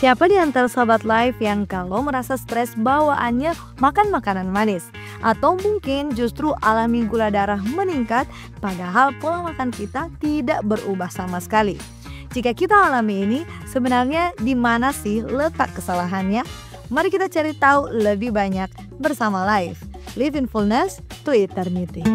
Siapa di antara sahabat live yang kalau merasa stres bawaannya makan makanan manis? Atau mungkin justru alami gula darah meningkat padahal pola makan kita tidak berubah sama sekali? Jika kita alami ini, sebenarnya di mana sih letak kesalahannya? Mari kita cari tahu lebih banyak bersama Live. Live in Fullness to Eternity.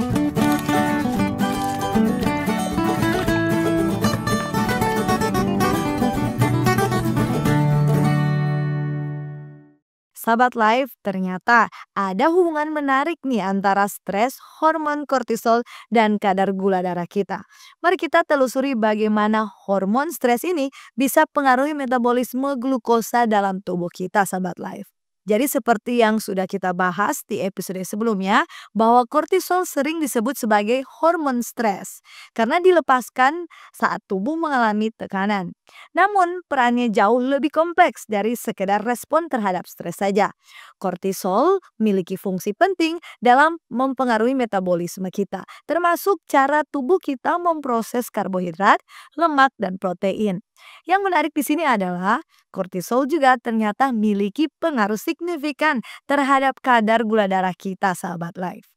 Sahabat Live, ternyata ada hubungan menarik nih antara stres, hormon kortisol, dan kadar gula darah kita. Mari kita telusuri bagaimana hormon stres ini bisa pengaruhi metabolisme glukosa dalam tubuh kita, sahabat Live. Jadi seperti yang sudah kita bahas di episode sebelumnya, bahwa kortisol sering disebut sebagai hormon stres karena dilepaskan saat tubuh mengalami tekanan. Namun perannya jauh lebih kompleks dari sekedar respon terhadap stres saja. Kortisol memiliki fungsi penting dalam mempengaruhi metabolisme kita, termasuk cara tubuh kita memproses karbohidrat, lemak, dan protein. Yang menarik di sini adalah kortisol juga ternyata memiliki pengaruh signifikan terhadap kadar gula darah kita, sahabat Live.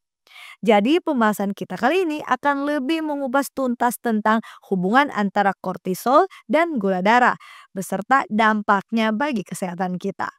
Jadi pembahasan kita kali ini akan lebih mengupas tuntas tentang hubungan antara kortisol dan gula darah, beserta dampaknya bagi kesehatan kita.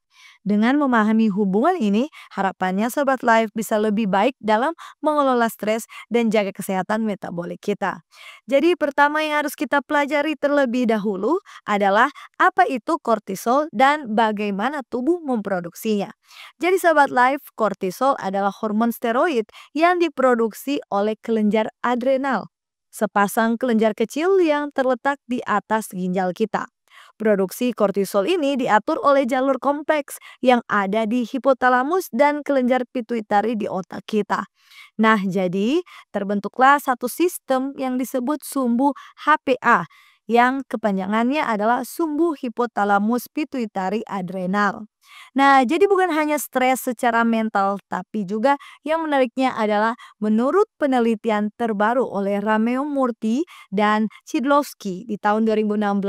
Dengan memahami hubungan ini, harapannya Sobat Life bisa lebih baik dalam mengelola stres dan jaga kesehatan metabolik kita. Jadi pertama yang harus kita pelajari terlebih dahulu adalah apa itu kortisol dan bagaimana tubuh memproduksinya. Jadi Sobat Life, kortisol adalah hormon steroid yang diproduksi oleh kelenjar adrenal. Sepasang kelenjar kecil yang terletak di atas ginjal kita. Produksi kortisol ini diatur oleh jalur kompleks yang ada di hipotalamus dan kelenjar pituitari di otak kita. Nah, jadi terbentuklah satu sistem yang disebut sumbu HPA yang kepanjangannya adalah sumbu hipotalamus pituitari adrenal. Nah, jadi bukan hanya stres secara mental, tapi juga yang menariknya adalah menurut penelitian terbaru oleh Rameo Murthy dan Chidlowski di tahun 2016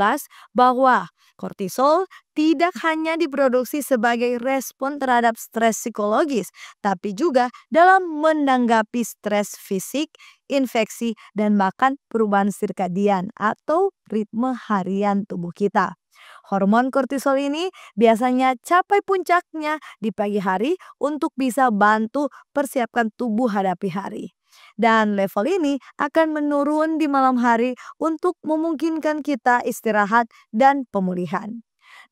bahwa kortisol tidak hanya diproduksi sebagai respon terhadap stres psikologis, tapi juga dalam menanggapi stres fisik, infeksi, dan bahkan perubahan sirkadian atau ritme harian tubuh kita. Hormon kortisol ini biasanya capai puncaknya di pagi hari untuk bisa bantu persiapkan tubuh hadapi hari. Dan level ini akan menurun di malam hari untuk memungkinkan kita istirahat dan pemulihan.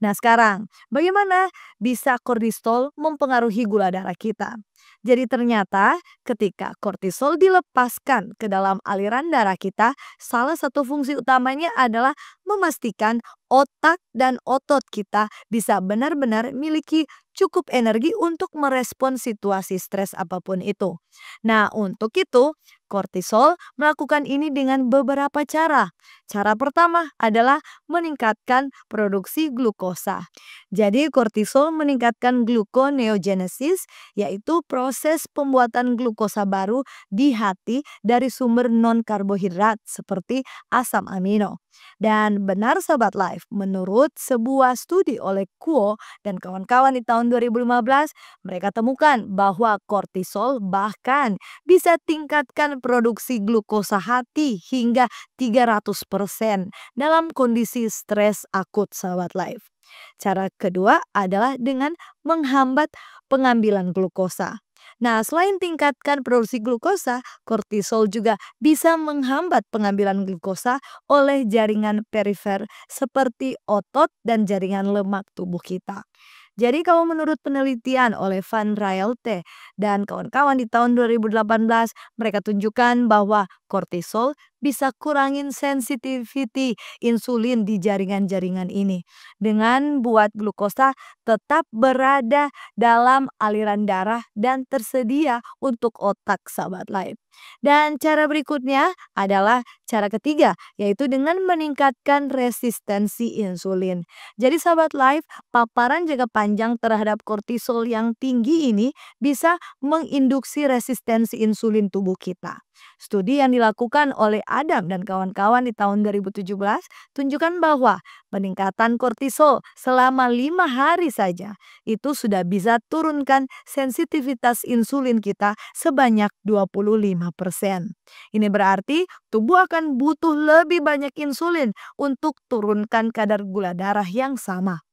Nah sekarang, bagaimana bisa kortisol mempengaruhi gula darah kita? Jadi ternyata ketika kortisol dilepaskan ke dalam aliran darah kita, salah satu fungsi utamanya adalah memastikan otak dan otot kita bisa benar-benar miliki cukup energi untuk merespon situasi stres apapun itu. Nah, untuk itu kortisol melakukan ini dengan beberapa cara. Cara pertama adalah meningkatkan produksi glukosa. Jadi kortisol meningkatkan gluconeogenesis, yaitu proses pembuatan glukosa baru di hati dari sumber non-karbohidrat seperti asam amino. Dan benar Sobat Life, menurut sebuah studi oleh Kuo dan kawan-kawan di tahun 2015, mereka temukan bahwa kortisol bahkan bisa tingkatkan produksi glukosa hati hingga 300% dalam kondisi stres akut, Sobat Life. Cara kedua adalah dengan menghambat pengambilan glukosa. Nah, selain tingkatkan produksi glukosa, kortisol juga bisa menghambat pengambilan glukosa oleh jaringan perifer seperti otot dan jaringan lemak tubuh kita. Jadi kalau menurut penelitian oleh Van Raalte dan kawan-kawan di tahun 2018, mereka tunjukkan bahwa kortisol bisa kurangin sensitivity insulin di jaringan-jaringan ini dengan buat glukosa tetap berada dalam aliran darah dan tersedia untuk otak, sahabat Life. Dan cara berikutnya adalah cara ketiga, yaitu dengan meningkatkan resistensi insulin. Jadi sahabat Life, paparan jangka panjang terhadap kortisol yang tinggi ini bisa menginduksi resistensi insulin tubuh kita. Studi yang dilakukan oleh Adam dan kawan-kawan di tahun 2017 tunjukkan bahwa peningkatan kortisol selama 5 hari saja itu sudah bisa turunkan sensitivitas insulin kita sebanyak 25%. Ini berarti tubuh akan butuh lebih banyak insulin untuk turunkan kadar gula darah yang sama.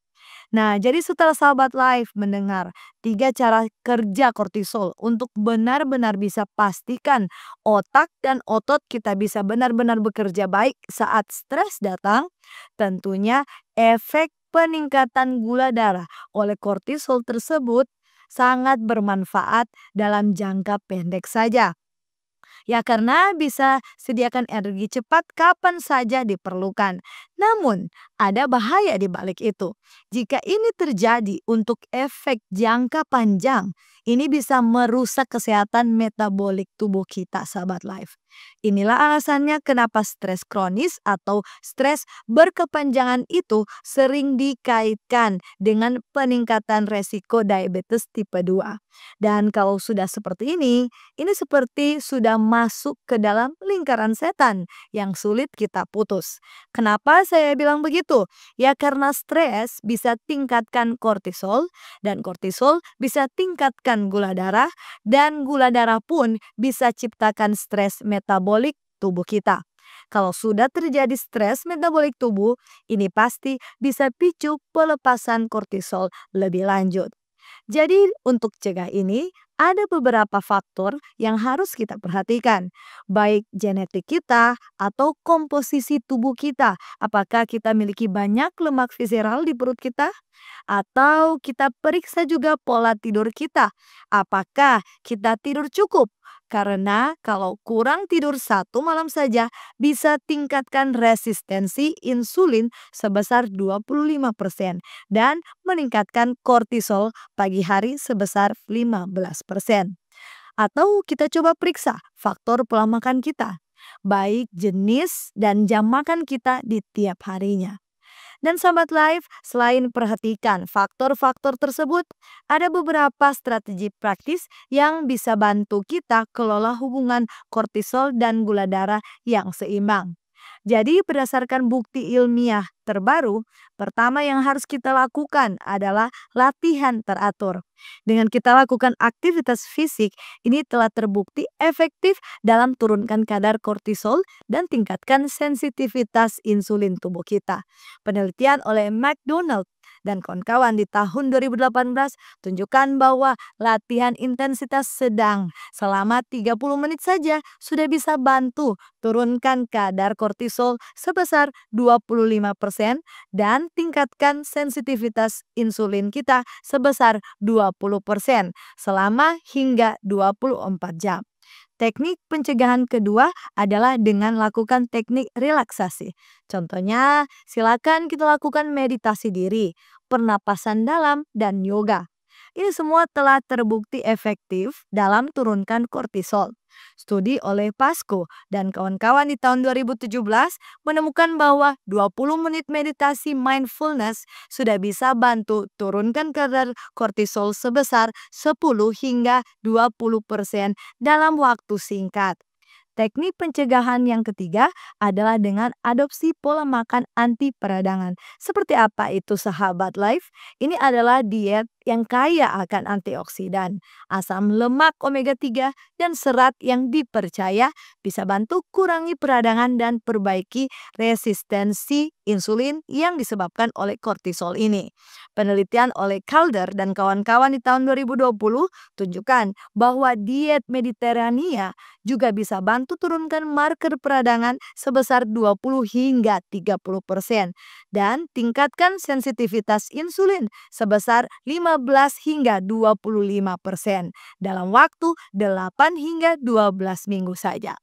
Nah, jadi setelah sahabat live mendengar 3 cara kerja kortisol untuk benar-benar bisa pastikan otak dan otot kita bisa benar-benar bekerja baik saat stres datang, tentunya efek peningkatan gula darah oleh kortisol tersebut sangat bermanfaat dalam jangka pendek saja. Ya karena bisa sediakan energi cepat kapan saja diperlukan. Namun, ada bahaya di balik itu. Jika ini terjadi untuk efek jangka panjang, ini bisa merusak kesehatan metabolik tubuh kita, sahabat life. Inilah alasannya kenapa stres kronis atau stres berkepanjangan itu sering dikaitkan dengan peningkatan resiko diabetes tipe 2. Dan kalau sudah seperti ini seperti sudah masuk ke dalam lingkaran setan yang sulit kita putus. Kenapa saya bilang begitu? Ya karena stres bisa tingkatkan kortisol dan kortisol bisa tingkatkan gula darah dan gula darah pun bisa ciptakan stres metabolik tubuh kita. Kalau sudah terjadi stres metabolik tubuh, ini pasti bisa picu pelepasan kortisol lebih lanjut. Jadi untuk cegah ini, ada beberapa faktor yang harus kita perhatikan, baik genetik kita atau komposisi tubuh kita. Apakah kita miliki banyak lemak visceral di perut kita? Atau kita periksa juga pola tidur kita. Apakah kita tidur cukup? Karena kalau kurang tidur 1 malam saja bisa tingkatkan resistensi insulin sebesar 25% dan meningkatkan kortisol pagi hari sebesar 15%. Atau kita coba periksa faktor pola makan kita, baik jenis dan jam makan kita di tiap harinya. Dan sahabat live, selain perhatikan faktor-faktor tersebut, ada beberapa strategi praktis yang bisa bantu kita kelola hubungan kortisol dan gula darah yang seimbang. Jadi berdasarkan bukti ilmiah terbaru, pertama yang harus kita lakukan adalah latihan teratur. Dengan kita lakukan aktivitas fisik, ini telah terbukti efektif dalam turunkan kadar kortisol dan tingkatkan sensitivitas insulin tubuh kita. Penelitian oleh McDonald dan kawan-kawan di tahun 2018 tunjukkan bahwa latihan intensitas sedang selama 30 menit saja sudah bisa bantu turunkan kadar kortisol sebesar 25% dan tingkatkan sensitivitas insulin kita sebesar 20% selama hingga 24 jam. Teknik pencegahan kedua adalah dengan lakukan teknik relaksasi. Contohnya, silakan kita lakukan meditasi diri, pernapasan dalam, dan yoga. Ini semua telah terbukti efektif dalam turunkan kortisol. Studi oleh Pasco dan kawan-kawan di tahun 2017 menemukan bahwa 20 menit meditasi mindfulness sudah bisa bantu turunkan kadar kortisol sebesar 10 hingga 20% dalam waktu singkat. Teknik pencegahan yang ketiga adalah dengan adopsi pola makan anti peradangan. Seperti apa itu sahabat life? Ini adalah diet yang kaya akan antioksidan, asam lemak omega 3 dan serat yang dipercaya bisa bantu kurangi peradangan dan perbaiki resistensi insulin yang disebabkan oleh kortisol ini. Penelitian oleh Calder dan kawan-kawan di tahun 2020 tunjukkan bahwa diet Mediterania juga bisa bantu turunkan marker peradangan sebesar 20 hingga 30% dan tingkatkan sensitivitas insulin sebesar 15 hingga 25% dalam waktu 8 hingga 12 minggu saja.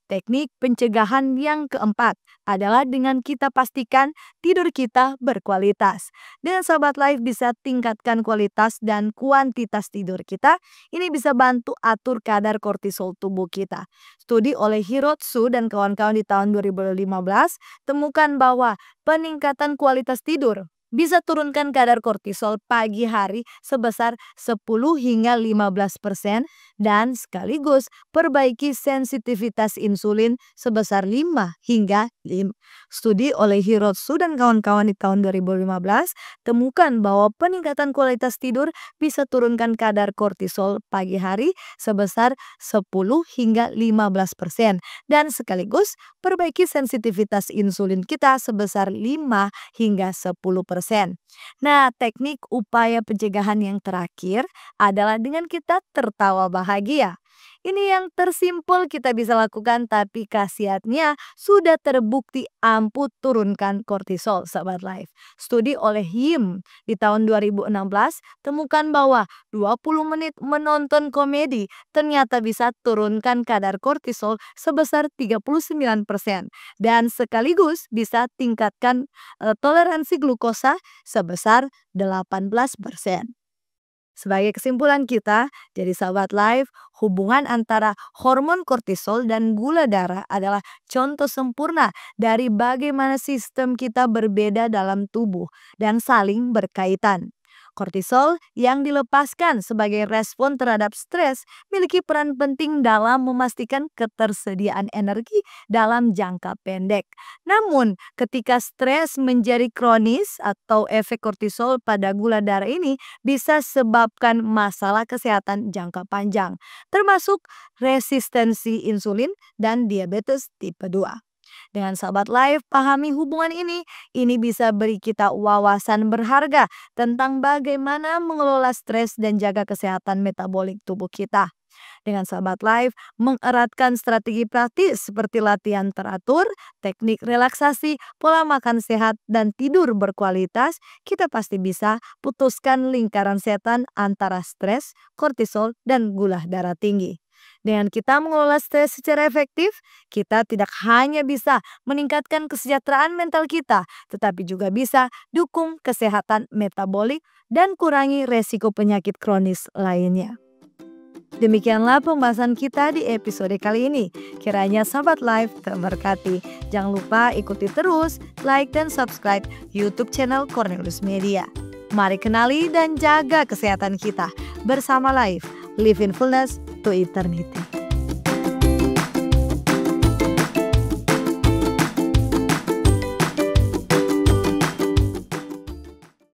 Teknik pencegahan yang keempat adalah dengan kita pastikan tidur kita berkualitas. Dengan sahabat live bisa tingkatkan kualitas dan kuantitas tidur kita, ini bisa bantu atur kadar kortisol tubuh kita. Studi oleh Hirotsu dan kawan-kawan di tahun 2015 temukan bahwa peningkatan kualitas tidur Bisa turunkan kadar kortisol pagi hari sebesar 10 hingga 15% dan sekaligus perbaiki sensitivitas insulin sebesar 5 hingga 5. Studi oleh Hirotsu dan kawan-kawan di tahun 2015 temukan bahwa peningkatan kualitas tidur bisa turunkan kadar kortisol pagi hari sebesar 10 hingga 15% dan sekaligus perbaiki sensitivitas insulin kita sebesar 5 hingga 10%. Nah, teknik upaya pencegahan yang terakhir adalah dengan kita tertawa bahagia. Ini yang tersimpel kita bisa lakukan tapi khasiatnya sudah terbukti ampuh turunkan kortisol sahabat life. Studi oleh Yim di tahun 2016 temukan bahwa 20 menit menonton komedi ternyata bisa turunkan kadar kortisol sebesar 39% dan sekaligus bisa tingkatkan toleransi glukosa sebesar 18%. Sebagai kesimpulan kita, jadi sahabat live, hubungan antara hormon kortisol dan gula darah adalah contoh sempurna dari bagaimana sistem kita berbeda dalam tubuh dan saling berkaitan. Kortisol yang dilepaskan sebagai respon terhadap stres memiliki peran penting dalam memastikan ketersediaan energi dalam jangka pendek. Namun, ketika stres menjadi kronis atau efek kortisol pada gula darah ini bisa sebabkan masalah kesehatan jangka panjang, termasuk resistensi insulin dan diabetes tipe 2. Dengan sahabat live, pahami hubungan ini bisa beri kita wawasan berharga tentang bagaimana mengelola stres dan jaga kesehatan metabolik tubuh kita. Dengan sahabat live, mengeratkan strategi praktis seperti latihan teratur, teknik relaksasi, pola makan sehat, dan tidur berkualitas, kita pasti bisa putuskan lingkaran setan antara stres, kortisol, dan gula darah tinggi. Dengan kita mengelola stres secara efektif, kita tidak hanya bisa meningkatkan kesejahteraan mental kita, tetapi juga bisa dukung kesehatan metabolik dan kurangi resiko penyakit kronis lainnya. Demikianlah pembahasan kita di episode kali ini. Kiranya sahabat live terberkati. Jangan lupa ikuti terus, like dan subscribe YouTube channel Cornelius Media. Mari kenali dan jaga kesehatan kita bersama Live. Live in fullness to eternity.